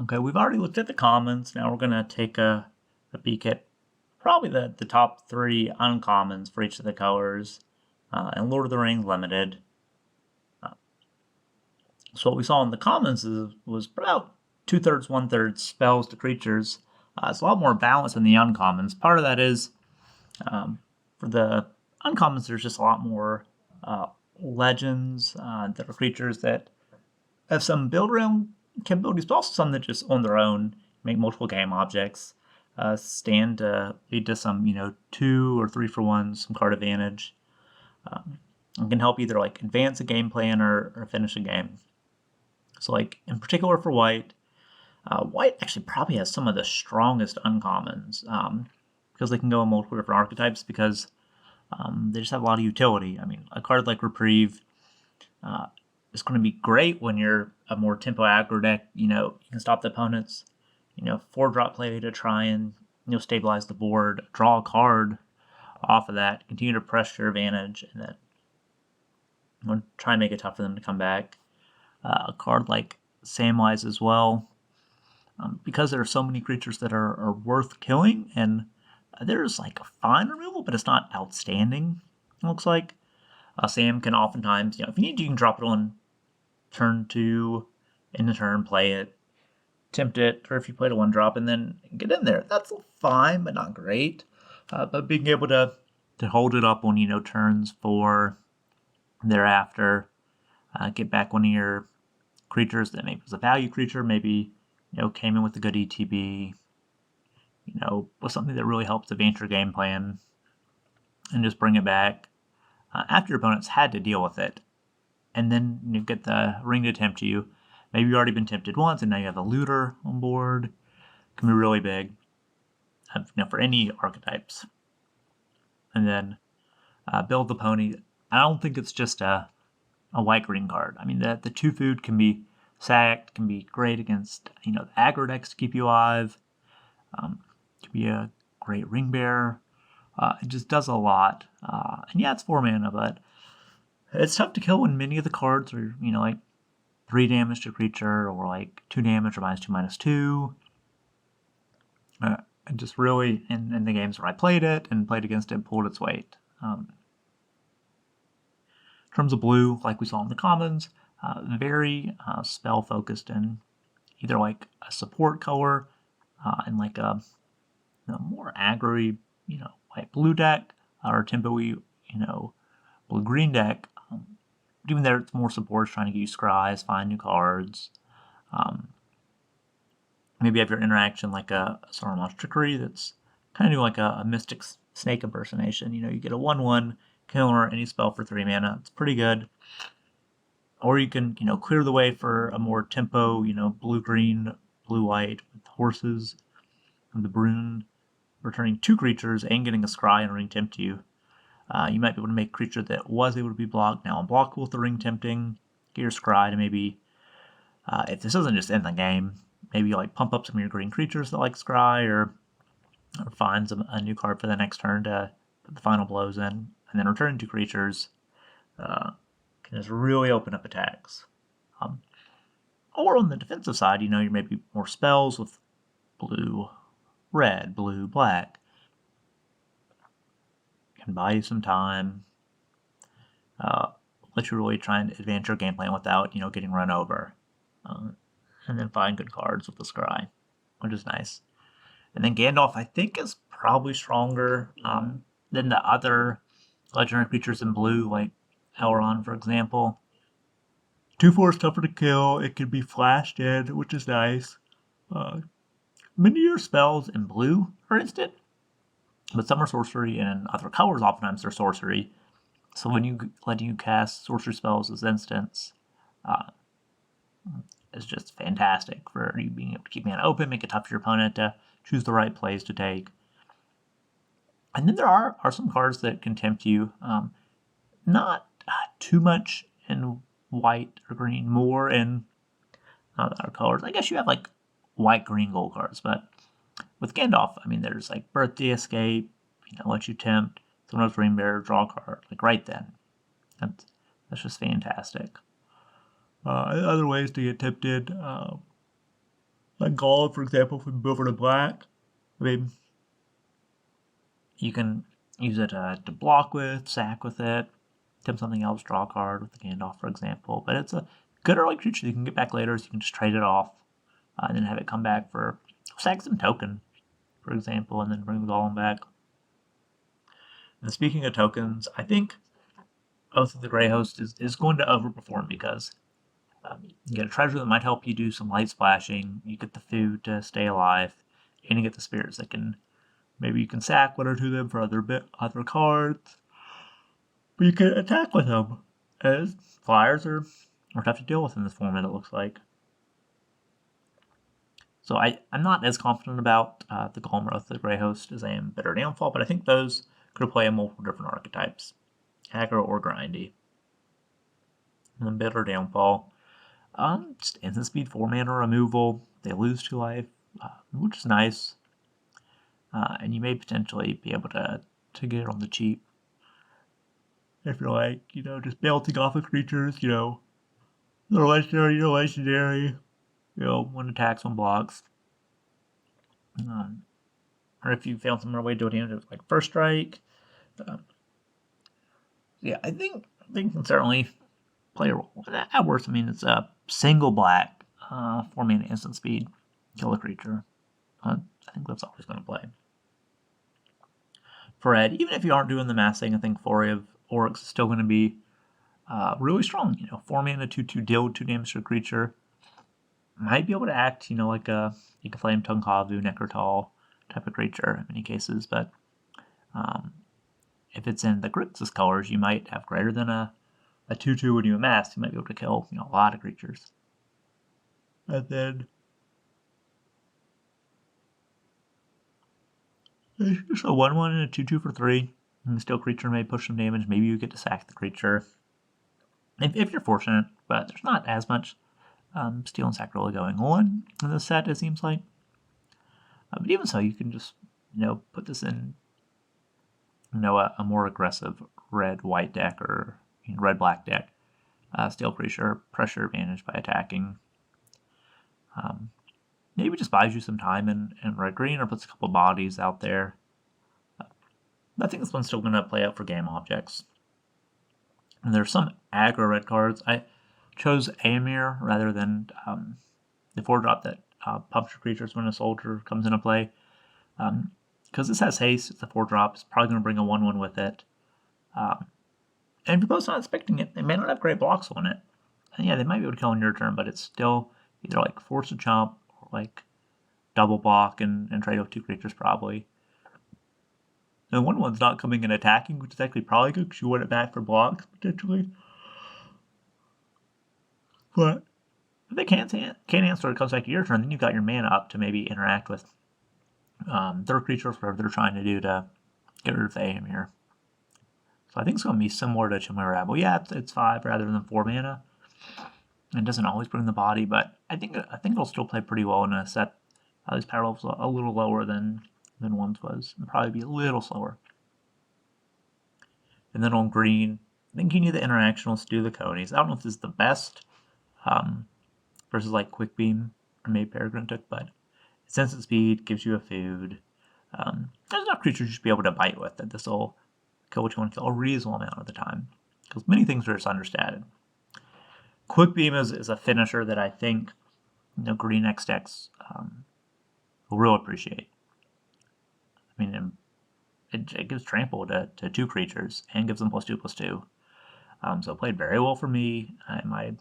Okay, we've already looked at the commons. Now we're going to take a peek at probably the top three uncommons for each of the colors in Lord of the Rings Limited. So what we saw in the commons was about 2/3, 1/3 spells to creatures. It's a lot more balanced than the uncommons. Part of that is for the uncommons, there's just a lot more legends that are creatures that have some build around capabilities, but also some that just on their own make multiple game objects, stand to lead to some, 2 or 3 for 1, some card advantage. And can help either like advance a game plan or finish a game. So like in particular for white, white actually probably has some of the strongest uncommons because they can go in multiple different archetypes because they just have a lot of utility. I mean, a card like Reprieve is going to be great when you're a more tempo aggro deck. You can stop the opponent's 4-drop play to try and stabilize the board, draw a card off of that, continue to press your advantage, and then try and make it tough for them to come back. A card like Samwise as well, because there are so many creatures that are worth killing, and there's like a fine removal, but it's not outstanding. It looks like Sam can oftentimes, if you need, you can drop it on turn 2 in the turn, play it, tempt it, or if you played a 1-drop and then get in there, that's fine, but not great. But being able to hold it up on turns 4 thereafter, get back one of your creatures that maybe was a value creature, maybe came in with a good ETB, was something that really helps advance your game plan, and just bring it back after your opponents had to deal with it, and then you get the ring to tempt you. Maybe you've already been tempted once, and now you have a looter on board. It can be really big, for any archetypes. And then build the pony. I don't think it's just a white-green card. I mean, the 2 food can be sacked, can be great against, the aggro decks to keep you alive. Can be a great ring bearer. It just does a lot. And yeah, it's 4 mana, but it's tough to kill when many of the cards are, like 3 damage to creature, or like 2 damage or -2/-2. And just really, in the games where I played it and played against it, pulled its weight. In terms of blue, like we saw in the commons, very spell focused in either like a support color and like a more aggro, white blue deck, or tempo-y, blue green deck. Even there, it's more support, trying to get you scries, find new cards. Maybe have your interaction like a Saruman's Trickery that's kind of doing like a Mystic Snake impersonation. You get a 1/1 counter any spell for 3 mana. It's pretty good. Or you can, clear the way for a more tempo, blue-green, blue-white with horses and the Brune, returning 2 creatures and getting a scry and ring tempt you. You might be able to make a creature that was able to be blocked now unblockable with the ring tempting, get your scry to maybe, if this doesn't just end the game, maybe like pump up some of your green creatures that like scry, or find a new card for the next turn to put the final blows in, and then return 2 creatures can just really open up attacks. Or on the defensive side, you maybe more spells with blue, red, blue, black. Can buy you some time, let you really try and advance your game plan without, getting run over. And then find good cards with the scry, which is nice. And then Gandalf, I think, is probably stronger than the other legendary creatures in blue, like Elrond, for example. 2/4 is tougher to kill. It can be flashed in, which is nice. Many of your spells in blue are instant, but some are sorcery, and in other colors, oftentimes they're sorcery. So when you let you cast sorcery spells as instants, it's just fantastic for you being able to keep mana open, make it tough for your opponent to choose the right plays to take. And then there are some cards that can tempt you, not too much in white or green, more in other colors. I guess you have like white, green, gold cards, but with Gandalf, I mean, there's like Birthday Escape, let you tempt, sometimes Ring Bearer, draw a card, like right then. That's just fantastic. Other ways to get tempted, Like gold, for example, if we move over to black, I mean, you can use it to block with, sack with it, attempt something else, draw a card with the Gandalf, for example. But it's a good early creature that you can get back later, so you can just trade it off and then have it come back for sack some token, for example, and then bring the golem back. And speaking of tokens, I think Oath of the Grey Host is going to overperform because you get a treasure that might help you do some light splashing, you get the food to stay alive, and you get the spirits that can, maybe you can sack one or two of them for other cards, but you can attack with them, as flyers are tough to deal with in this format, it looks like. So I'm not as confident about the Golem Oath of the Grey Host as I am Bitter Downfall, but I think those could play in multiple different archetypes, aggro or grindy. And then Bitter Downfall, just instant speed 4-mana removal. They lose 2 life, which is nice. And you may potentially be able to get it on the cheap. If you're like, just bouncing off of creatures, they're legendary, you're legendary, one attacks, one blocks. Or if you found some other way to do it, like First Strike. Yeah, I think can certainly play a role. At worst, I mean, it's a single black, 4-mana instant speed, kill a creature. I think that's always going to play. For Ed, even if you aren't doing the mass thing, I think Foray of Oryx is still going to be really strong. 4-mana, 2/2 deal 2 damage to a creature. Might be able to act, like a Flame Tunkavu, Necrotal type of creature in many cases, but if it's in the Grixis colors, you might have greater than a 2/2 when you amass. You might be able to kill, a lot of creatures. And then there's just a 1/1 and a 2/2 for 3. And the steel creature may push some damage. Maybe you get to sack the creature. If you're fortunate, but there's not as much steel and sack really going on in this set, it seems like. But even so, you can just, put this in, a more aggressive red-white deck or red-black deck. Steel creature, pressure advantage by attacking. Maybe just buys you some time in red-green or puts a couple bodies out there. I think this one's still going to play out for game objects. And there's some aggro red cards. I chose Aemir rather than the 4-drop that pumps your creatures when a soldier comes into play. Because this has haste, it's a 4-drop, it's probably going to bring a 1/1 with it. And if you're both not expecting it, they may not have great blocks on it. And yeah, they might be able to kill on your turn, but it's still either like force a chump or like double block and trade off 2 creatures probably. And 1/1's not coming in attacking, which is actually probably good because you want it back for blocks potentially. But if they can't answer, it comes back to your turn, then you've got your mana up to maybe interact with their creatures, whatever they're trying to do to get rid of the Aemir. So I think it's going to be similar to Chimera Rabble. Yeah, it's 5 rather than 4 mana. It doesn't always bring the body, but I think it'll still play pretty well in a set. These power levels are a little lower than one's was. It'll probably be a little slower. And then on green, I think you need the interactionals to do the conies. I don't know if this is the best versus like Quick Beam or maybe Peregrine took, but it's instant speed, gives you a food. There's enough creatures you should be able to bite with that this will kill what you want to kill a reasonable amount of the time. Because many things are just understated. Quick Beam is a finisher that I think Green X decks will really appreciate. I mean, it gives trample to 2 creatures and gives them +2/+2. So it played very well for me in my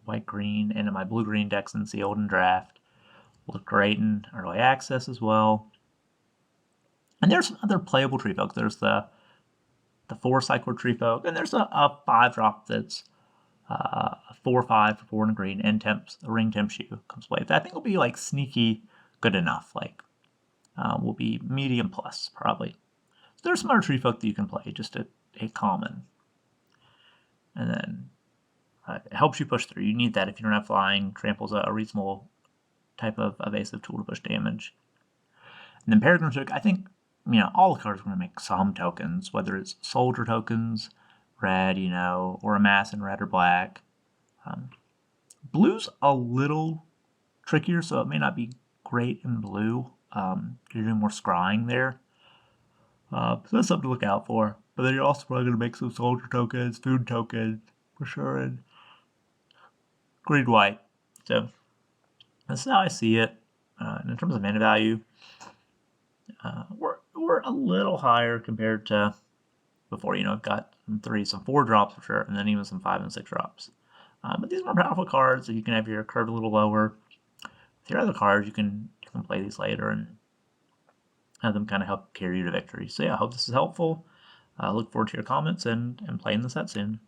white-green and in my blue-green decks in Sealed and Draft. Looked great in early access as well. And there's some other playable tree folk. There's the 4-cycle tree folk, and there's a 5-drop that's a 4/5 for 4 and a green, and a ring temp shoe comes play. I think will be like sneaky good enough. Like will be medium plus probably. So there's some other tree folk that you can play, just a common, and then it helps you push through. You need that if you don't have flying. Trample's a reasonable type of evasive tool to push damage. And then Peregrine Took, I think all the cards are going to make some tokens, whether it's soldier tokens, red, or amass in red or black. Blue's a little trickier, so it may not be great in blue. You're doing more scrying there. So that's something to look out for. But then you're also probably going to make some soldier tokens, food tokens, for sure, and green-white. So that's how I see it. And in terms of mana value, we're a little higher compared to before. I've got some 4 drops for sure, and then even some 5 and 6 drops. But these are more powerful cards, so you can have your curve a little lower. With your other cards, you can play these later and have them kind of help carry you to victory. So yeah, I hope this is helpful. Look forward to your comments and playing the set soon.